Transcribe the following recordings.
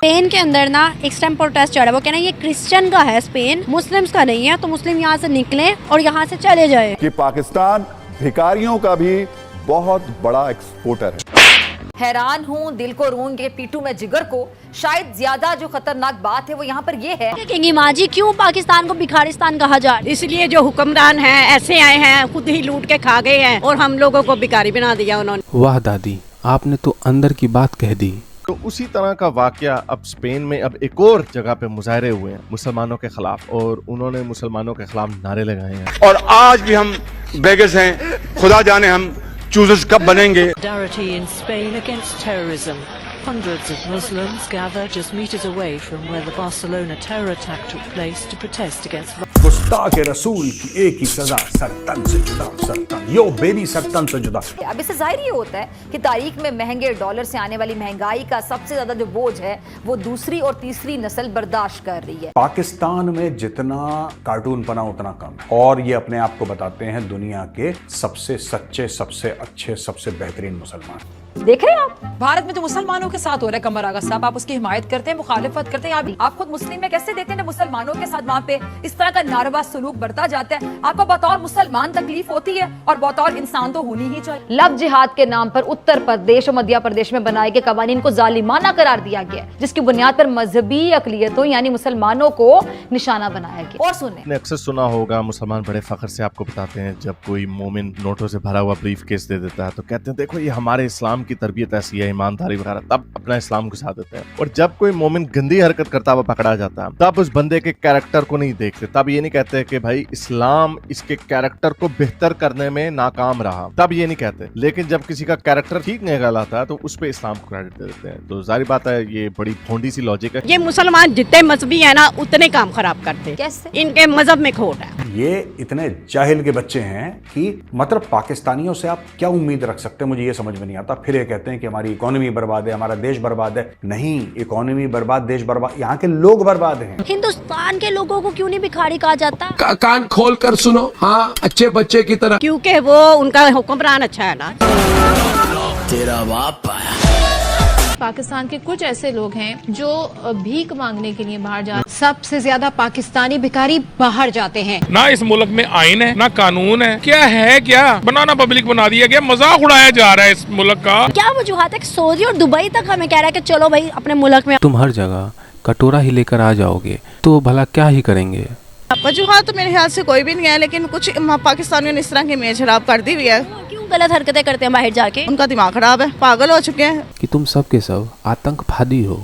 Spain के अंदर ना एक टाइम प्रोटेस्ट चल रहा है, वो कहना ये क्रिश्चियन का है स्पेन, मुस्लिम्स का नहीं है, तो मुस्लिम यहाँ से निकले और यहाँ से चले जाए। कि पाकिस्तान भिखारियों का भी बहुत बड़ा एक्सपोर्टर है। हैरान हूँ, दिल को रूंगे, पीटू में जिगर को। शायद ज्यादा जो खतरनाक बात है वो यहाँ पर ये है कहेंगी माँ जी क्यों पाकिस्तान को भिखारिस्तान कहा जा रहा है? इसलिए जो हुक्मरान हैं ऐसे आए हैं, खुद ही लूट के खा गए हैं और हम लोगों को भिखारी बना दिया उन्होंने। वाह दादी, आपने तो अंदर की बात कह दी। तो उसी तरह का वाकया अब स्पेन में अब एक और जगह पे मुजाहरे हुए हैं मुसलमानों के खिलाफ, और उन्होंने मुसलमानों के खिलाफ नारे लगाए हैं। और आज भी हम बेगस हैं, खुदा जाने हम चूजर्स कब बनेंगे। Solidarity in Spain against terrorism. Hundreds of Muslims gather just meters away from where the Barcelona terror attack took place to protest against गुस्ताख रसूल की एक ही सजा, सरतन से जुदा, सरतन यो बेबी, सरतन से जुदा। अब इससे जाहिर ये होता है कि तारीख में महंगे डॉलर से आने वाली महंगाई का सबसे ज्यादा जो बोझ है वो दूसरी और तीसरी नस्ल बर्दाश्त कर रही है। पाकिस्तान में जितना कार्टून पना उतना कम है, और ये अपने आप को बताते हैं दुनिया के सबसे सच्चे, सबसे अच्छे, सबसे बेहतरीन मुसलमान। देख रहे हैं आप भारत में जो मुसलमानों के साथ हो रहा है कमर आगा साहब, आप उसकी हिमायत करते हैं, मुखालिफत करते हैं। आप खुद मुस्लिम में कैसे देखते हैं मुसलमानों के साथ वहाँ पे इस तरह का नारवा सलूक बरता जाता है? आपको बतौर मुसलमान तकलीफ होती है और बतौर इंसान तो होनी ही चाहिए। लव जिहाद के नाम पर उत्तर प्रदेश और मध्य प्रदेश में बनाए गए कवानीन को जालिमाना करार दिया गया, जिसकी बुनियाद पर मजहबी अकलियतों यानी मुसलमानों को निशाना बनाया गया। और सुने, अक्सर सुना होगा मुसलमान बड़े फख्र से आपको बताते हैं जब कोई मोमिन नोटों से भरा हुआ ब्रीफ केस दे देता है तो कहते हैं देखो ये हमारे इस्लाम की तरबियत ऐसी है, ईमानदारी वगैरह, तब अपना इस्लाम घुसा देते हैं। और जब कोई मोमिन गंदी हरकत करता हुआ पकड़ा जाता है तब उस बंदे के कैरेक्टर को नहीं देखते, तब ये नहीं कहते कि भाई इस्लाम इसके कैरेक्टर को बेहतर करने में नाकाम रहा, तब ये नहीं कहते। लेकिन जब किसी का कैरेक्टर ठीक निकल आता है तो उस पे इस्लाम को क्रेडिट दे देते हैं। तो जाहिर बात है ये बड़ी भोंडी सी लॉजिक है। ये मुसलमान जितने मजहबी है ना उतने काम खराब करते, कैसे? इनके मजहब में खोट है। ये इतने जाहिल के बच्चे हैं कि मतलब पाकिस्तानियों से आप क्या उम्मीद रख सकते हैं, मुझे ये समझ में नहीं आता। फिर ये कहते हैं कि हमारी इकोनॉमी बर्बाद है, हमारा देश बर्बाद है। नहीं, इकोनॉमी बर्बाद, देश बर्बाद, यहाँ के लोग बर्बाद हैं। हिंदुस्तान के लोगो को क्यों नहीं भिखारी कहा जाता? कान खोल कर सुनो, हाँ अच्छे बच्चे की तरह, क्योंकि वो उनका हुक्मरान अच्छा है ना। तेरा बाप आया। पाकिस्तान के कुछ ऐसे लोग हैं जो भीख मांगने के लिए बाहर जा, सबसे ज्यादा पाकिस्तानी भिखारी बाहर जाते हैं। ना इस मुल्क में आइन है ना कानून है, क्या है, क्या बनाना पब्लिक बना दिया गया, मजाक उड़ाया जा रहा है इस मुल्क का। क्या वजूहत है कि सऊदी और दुबई तक हमें कह रहा है कि चलो भाई अपने मुल्क में। तुम हर जगह कटोरा ही लेकर आ जाओगे तो भला क्या ही करेंगे? वजूहत तो मेरे ख्याल से कोई भी नहीं है, लेकिन कुछ पाकिस्तानियों ने इस तरह की इमेज खराब कर दी हुई है। क्यों गलत हरकतें करते हैं बाहर जाके? उनका दिमाग खराब है, पागल हो चुके हैं। कि तुम सब के सब आतंकवादी हो,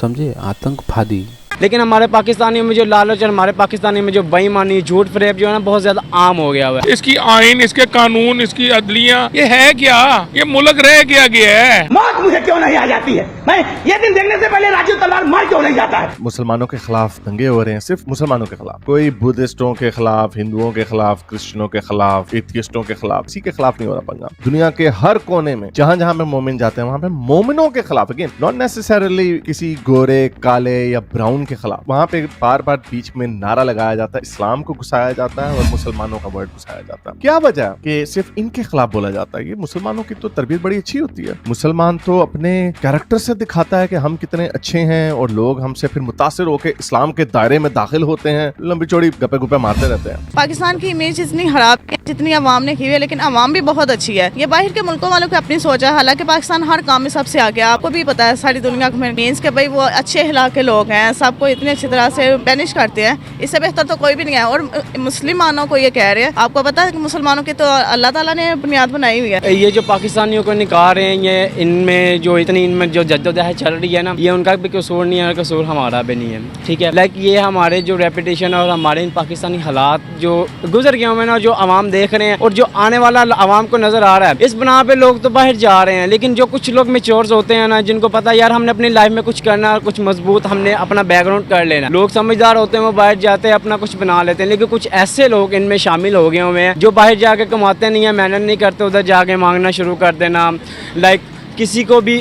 समझे? आतंकवादी। लेकिन हमारे पाकिस्तानी में जो लालच और हमारे पाकिस्तानी में जो बेईमानी, झूठ फरेब जो है ना बहुत ज्यादा आम हो गया है। इसकी आइन, इसके कानून, इसकी अदलियां, ये है क्या? ये मुल्क रह क्या गया है? मौत मुझे क्यों नहीं आ जाती है? मैं ये दिन देखने से पहले राजू तलवार मर क्यों नहीं जाता है? मुसलमानों के खिलाफ दंगे हो रहे हैं, सिर्फ मुसलमानों के खिलाफ, कोई बुद्धिस्टों के खिलाफ, हिंदुओं के खिलाफ, क्रिश्चियनों के खिलाफ, एथियस्टों के खिलाफ, किसी के खिलाफ नहीं हो रहा पंगा। दुनिया के हर कोने में जहाँ जहाँ पे मोमिन जाते हैं वहाँ पे मोमिनों के खिलाफ, अगेन नॉट नेसेसरली किसी गोरे, काले या ब्राउन के खिलाफ, वहाँ पे बार बार बीच में नारा लगाया जाता है, इस्लाम को घुसाया जाता है और मुसलमानों का वर्ड घुसाया जाता है। क्या वजह कि सिर्फ इनके खिलाफ बोला जाता है? ये मुसलमानों की तो तरबियत बड़ी अच्छी होती है। मुसलमान तो अपने कैरेक्टर से दिखाता है कि हम कितने अच्छे हैं और लोग हमसे फिर मुतासिर होकर इस्लाम के दायरे में दाखिल होते हैं, लंबी चौड़ी गप्पे गुप्पे मारते रहते हैं। पाकिस्तान की इमेज इतनी खराब है जितनी अवाम ने की है, लेकिन अवाम भी बहुत अच्छी है। ये बाहर के मुल्कों वालों की अपनी सोच है, हालांकि पाकिस्तान हर काम में सबसे आगे। आपको भी पता है सारी दुनिया में मीन्स के भाई वो अच्छे इलाके के लोग हैं, सबको इतनी अच्छी तरह से बैनिश करते हैं, इससे बेहतर तो कोई भी नहीं है। और मुसलमानों को ये कह रहे हैं, आपको पता है कि मुसलमानों की तो अल्लाह ताला ने बुनियाद बनाई हुई है। ये जो पाकिस्तानियों को निकाल रहे हैं, ये इनमें जो इतनी इनमें जो जद्दोजहद चल रही है ना, ये उनका भी कसूर नहीं है, कसूर हमारा भी नहीं है, ठीक है। लाइक ये हमारे जो रेपुटेशन और हमारे इन पाकिस्तानी हालात जो गुजर गए हुए ना, जो आवाम देख रहे हैं और जो आने वाला आवाम को नजर आ रहा है, इस बना पे लोग तो बाहर जा रहे हैं। लेकिन जो कुछ लोग मेच्योर्स होते हैं ना, जिनको पता यार हमने अपनी लाइफ में कुछ करना है, कुछ मजबूत हमने अपना बैकग्राउंड कर लेना, लोग समझदार होते हैं, वो बाहर जाते हैं अपना कुछ बना लेते हैं। लेकिन कुछ ऐसे लोग इनमें शामिल हो गए हुए हैं जो बाहर जाके कमाते नहीं है, मेहनत नहीं करते, उधर जाके मांगना शुरू कर देना। लाइक किसी को भी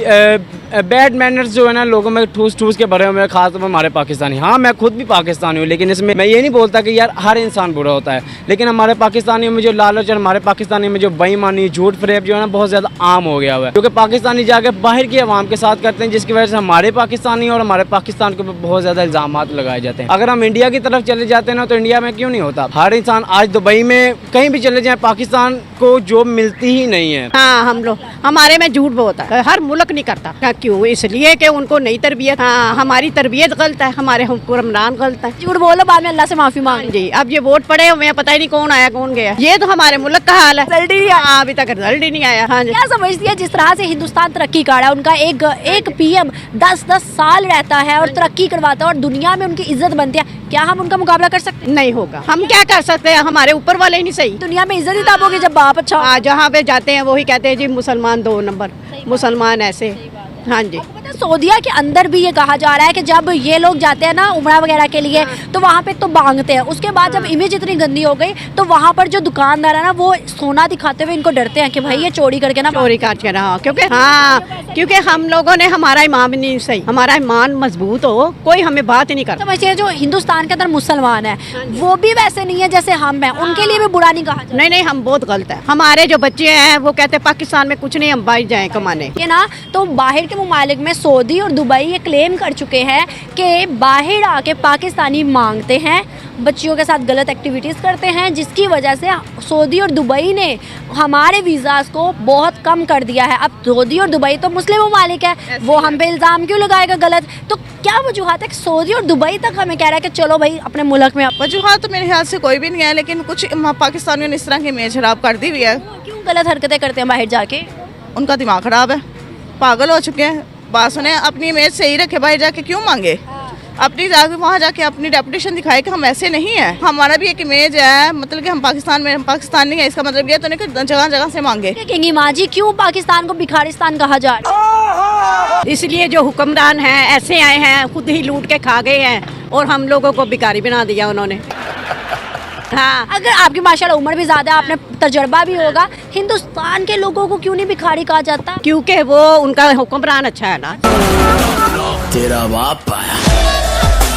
बैड मैनर्स जो है ना लोगों में ठूस ठूस के भरे हुए, खासतौर पर हमारे पाकिस्तानी। हाँ, मैं खुद भी पाकिस्तानी हूँ, लेकिन इसमें मैं ये नहीं बोलता कि यार हर इंसान बुरा होता है, लेकिन हमारे पाकिस्तानियों में जो लालच और हमारे पाकिस्तानी में जो बेईमानी, झूठ फरेब जो है ना बहुत ज़्यादा आम हो गया हुआ है, क्योंकि पाकिस्तानी जाके बाहर की आवाम के साथ करते हैं, जिसकी वजह से हमारे पाकिस्तानी और हमारे पाकिस्तान के ऊपर बहुत ज़्यादा इल्ज़ामात लगाए जाते हैं। अगर हम इंडिया की तरफ चले जाते हैं ना, तो इंडिया में क्यों नहीं होता? हर इंसान आज दुबई में कहीं भी चले जाए, पाकिस्तान को जॉब मिलती ही नहीं है। हाँ, हम लोग हमारे में झूठ बहुत है, हर मुल्क नहीं करता। क्यों? इसलिए कि उनको नई तरबियत। हाँ, हमारी तरबियत गलत है, हमारे हुक्मरान गलत है। झूठ बोलो, बाद में अल्लाह से माफी मांग। जी, अब ये वोट पड़े हुए हैं, पता ही नहीं कौन आया कौन गया। ये तो हमारे मुल्क का हाल है। रिजल्ट ही हाँ, अभी तक रिजल्ट ही नहीं आया। हाँ जी। क्या समझती है जिस तरह से हिंदुस्तान तरक्की कर रहा है, उनका एक पीएम 10-10 साल रहता है और तरक्की करवाता है और दुनिया में उनकी इज्जत बनती है, क्या हम उनका मुकाबला कर सकते? नहीं होगा। हम क्या कर सकते हैं? हमारे ऊपर वाले ही नहीं सही। दुनिया में इज्जत ही तब होगी जब बाप अच्छा। हाँ, जहाँ पे जाते हैं वही कहते हैं जी मुसलमान 2 नंबर, मुसलमान ऐसे। हाँ जी। सऊदीया के अंदर भी ये कहा जा रहा है कि जब ये लोग जाते हैं ना उम्रा वगैरह के लिए, तो वहाँ पे तो मांगते हैं। उसके बाद जब इमेज इतनी गंदी हो गई, तो वहाँ पर जो दुकानदार है ना, वो सोना दिखाते हुए इनको डरते हैं कि भाई ये चोरी करके ना क्योंकि हम लोगों ने हमारा ईमान नहीं सही, हमारा ईमान मजबूत हो, कोई हमें बात ही नहीं करता। समझिए जो हिंदुस्तान के अंदर मुसलमान है वो भी वैसे नहीं है जैसे हम हैं, उनके लिए भी बुरा नहीं कहा। नहीं, हम बहुत गलत है। हमारे जो बच्चे हैं वो कहते हैं पाकिस्तान में कुछ नहीं, हम बाहर जाए कमाने ये ना। तो बाहर के ममालिक में सऊदी और दुबई ये क्लेम कर चुके हैं कि बाहर आके पाकिस्तानी मांगते हैं, बच्चियों के साथ गलत एक्टिविटीज़ करते हैं, जिसकी वजह से सऊदी और दुबई ने हमारे वीज़ास को बहुत कम कर दिया है। अब सऊदी और दुबई तो मुस्लिम ममालिक है, वो हम पे इल्ज़ाम क्यों लगाएगा गलत? तो क्या वजूहत है कि सऊदी और दुबई तक हमें कह रहा है कि चलो भाई अपने मुल्क में? वजूहत तो मेरे ख्याल से कोई भी नहीं है, लेकिन कुछ पाकिस्तानियों ने इस तरह की इमेज खराब कर दी हुई है। क्यों गलत हरकतें करते हैं बाहर जाके? उनका दिमाग खराब है, पागल हो चुके हैं। बात सुने, अपनी इमेज सही रखे, बाहर जाके क्यों मांगे? अपनी जाके वहाँ जाके अपनी रेपुटेशन दिखाए कि हम ऐसे नहीं हैं। हमारा भी एक इमेज है, मतलब कि हम पाकिस्तान में, हम पाकिस्तान नहीं है, इसका मतलब ये तो नहीं कि जगह जगह से मांगे। कहेंगी माँ जी क्यों पाकिस्तान को भिखारिस्तान कहा जा रहा है? इसलिए जो हुक्मरान हैं ऐसे आए हैं, खुद ही लूट के खा गए हैं और हम लोगों को भिखारी बना दिया उन्होंने। हाँ, अगर आपकी माशाल्लाह उम्र भी ज्यादा, आपने तजर्बा भी होगा, हिंदुस्तान के लोगों को क्यों नहीं भिखारी कहा जाता? क्योंकि वो उनका हुक्मरान अच्छा है ना। तेरा बाप आया।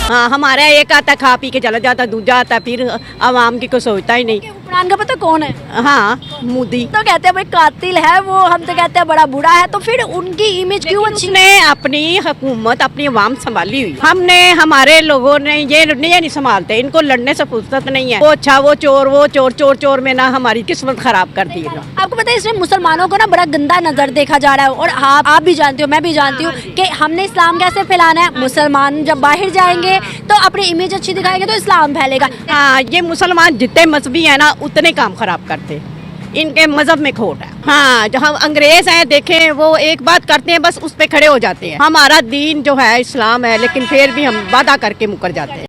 हाँ, हमारा एक आता खा पी के चला जाता, दूसरा आता फिर आवाम की कोई सोचता ही नहीं। हुक्मरान का पता कौन है? हाँ, मोदी। तो कहते हैं भाई कातिल है वो, हम तो कहते हैं बड़ा बुरा है, तो फिर उनकी इमेज क्यों अच्छी? उसने अपनी हुकूमत, अपनी आवाम संभाली हुई। हमने, हमारे लोगों ने ये नहीं संभालते, इनको लड़ने से फुर्सत नहीं है। वो अच्छा, वो चोर चोर में ना हमारी किस्मत खराब कर दी। आपको पता है इसमें मुसलमानों को ना बड़ा गंदा नजर देखा जा रहा है, और आप भी जानते हो, मैं भी जानती हूँ कि हमने इस्लाम कैसे फैलाना है। मुसलमान जब बाहर जाएंगे तो अपनी इमेज अच्छी दिखाएंगे तो इस्लाम फैलेगा। हाँ, ये मुसलमान जितने मजहबी है ना उतने काम खराब करते, इनके मजहब में खोट है। हाँ, जहाँ अंग्रेज हैं देखें, वो एक बात करते हैं बस उस पे खड़े हो जाते हैं। हमारा दीन जो है इस्लाम है, लेकिन फिर भी हम वादा करके मुकर जाते हैं।